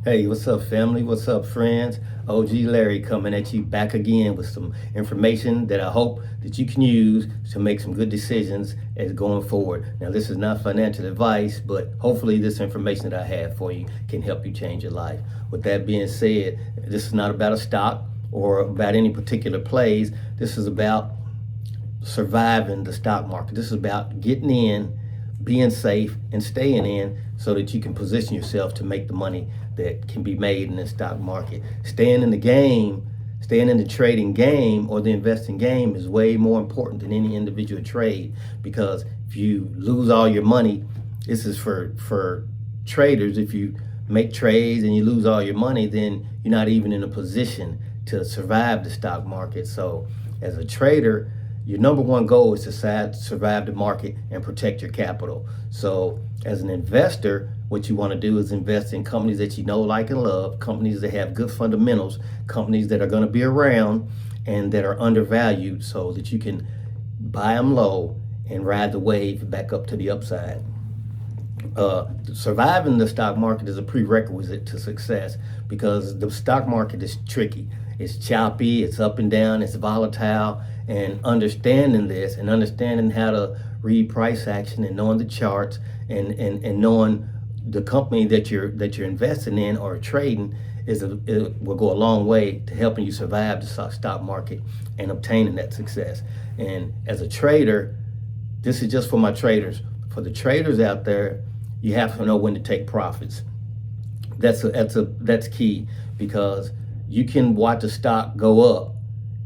Hey, what's up, family? What's up, friends? OG Larry coming at you back again with some information that I hope that you can use to make some good decisions as going forward. Now, this is not financial advice, but hopefully this information that I have for you can help you change your life. With that being said, this is not about a stock or about any particular plays. This is about surviving the stock market. This is about getting in, being safe, and staying in so that you can position yourself to make the money that can be made in the stock market. Staying in the game, staying in the trading game or the investing game is way more important than any individual trade, because if you lose all your money, this is for traders. If you make trades and you lose all your money, then you're not even in a position to survive the stock market. So as a trader, your number one goal is to survive the market and protect your capital. So as an investor, what you want to do is invest in companies that you know, like, and love, companies that have good fundamentals, companies that are going to be around and that are undervalued, so that you can buy them low and ride the wave back up to the upside. Surviving the stock market is a prerequisite to success, because the stock market is tricky. It's choppy, it's up and down, it's volatile, and understanding this and understanding how to read price action and knowing the charts and knowing the company that you're investing in or trading it will go a long way to helping you survive the stock market and obtaining that success. And as a trader, this is just for my traders. For the traders out there, you have to know when to take profits. That's key, because you can watch a stock go up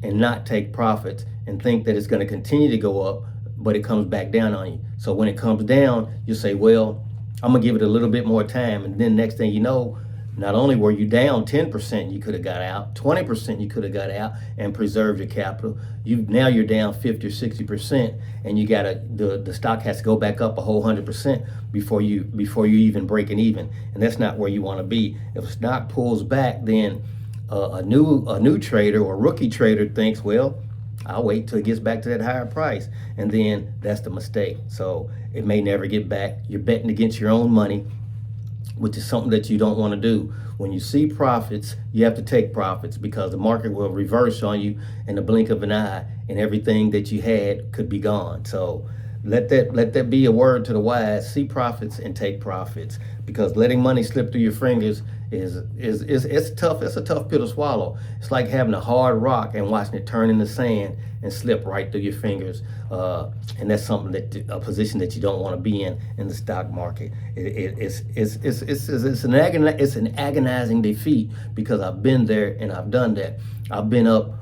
and not take profits and think that it's going to continue to go up, but it comes back down on you. So when it comes down, you say, well, I'm gonna give it a little bit more time. And then next thing you know, not only were you down 10%, you could have got out, 20% you could have got out and preserved your capital. Now you're down 50 or 60%, and you gotta the stock has to go back up a whole 100% before you even breaking even. And that's not where you want to be. If a stock pulls back, then a new trader or rookie trader thinks, well, I'll wait till it gets back to that higher price. And then that's the mistake. So it may never get back. You're betting against your own money, which is something that you don't want to do. When you see profits, you have to take profits, because the market will reverse on you in the blink of an eye, and everything that you had could be gone. So let that be a word to the wise. See profits and take profits, because letting money slip through your fingers is tough. It's a tough pill to swallow. It's like having a hard rock and watching it turn into sand and slip right through your fingers. And that's something a position that you don't want to be in the stock market. It's an agonizing defeat, because I've been there and I've done that. I've been up.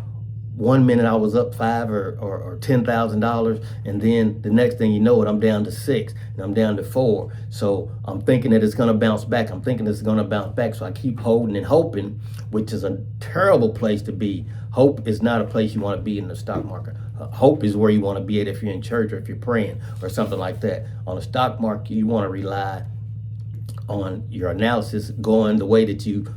One minute I was up $5,000 or $10,000, and then the next thing you know it, I'm down to 6 and I'm down to 4. So I'm thinking that it's going to bounce back. So I keep holding and hoping, which is a terrible place to be. Hope is not a place you want to be in the stock market. Hope is where you want to be at if you're in church or if you're praying or something like that. On the stock market, you want to rely on your analysis going the way that you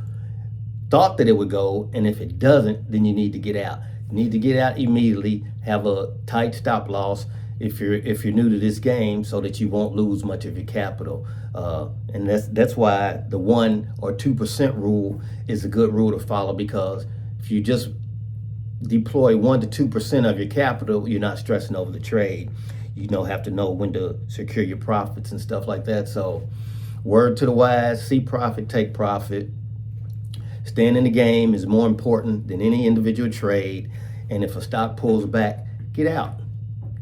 thought that it would go, and if it doesn't, then you need to get out. You need to get out immediately. Have a tight stop loss if you're new to this game, so that you won't lose much of your capital. And that's why the 1 or 2% rule is a good rule to follow, because if you just deploy 1 to 2% of your capital, you're not stressing over the trade. You have to know when to secure your profits and stuff like that. So word to the wise: see profit, take profit. Staying in the game is more important than any individual trade. And if a stock pulls back, get out.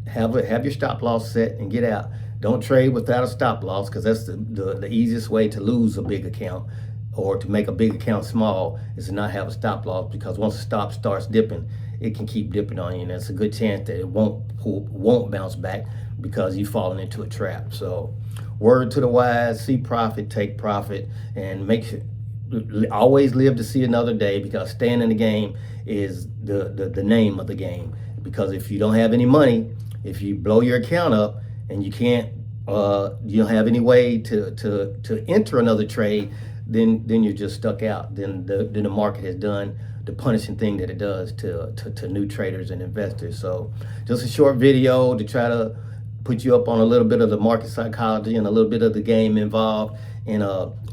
Have your stop loss set and get out. Don't trade without a stop loss, because that's the easiest way to lose a big account, or to make a big account small, is to not have a stop loss, because once the stop starts dipping, it can keep dipping on you, and there's a good chance that it won't bounce back, because you've fallen into a trap. So word to the wise: see profit, take profit, and make sure always live to see another day, because staying in the game is the name of the game. Because if you don't have any money, if you blow your account up and you can't you don't have any way to enter another trade, then you're just stuck out. Then the market has done the punishing thing that it does to new traders and investors. So just a short video to try to put you up on a little bit of the market psychology and a little bit of the game involved. and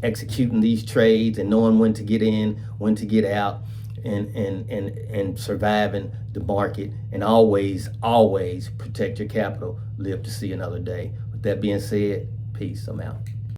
executing these trades and knowing when to get in, when to get out, and surviving the market, and always protect your capital. Live to see another day. With that being said, peace. I'm out.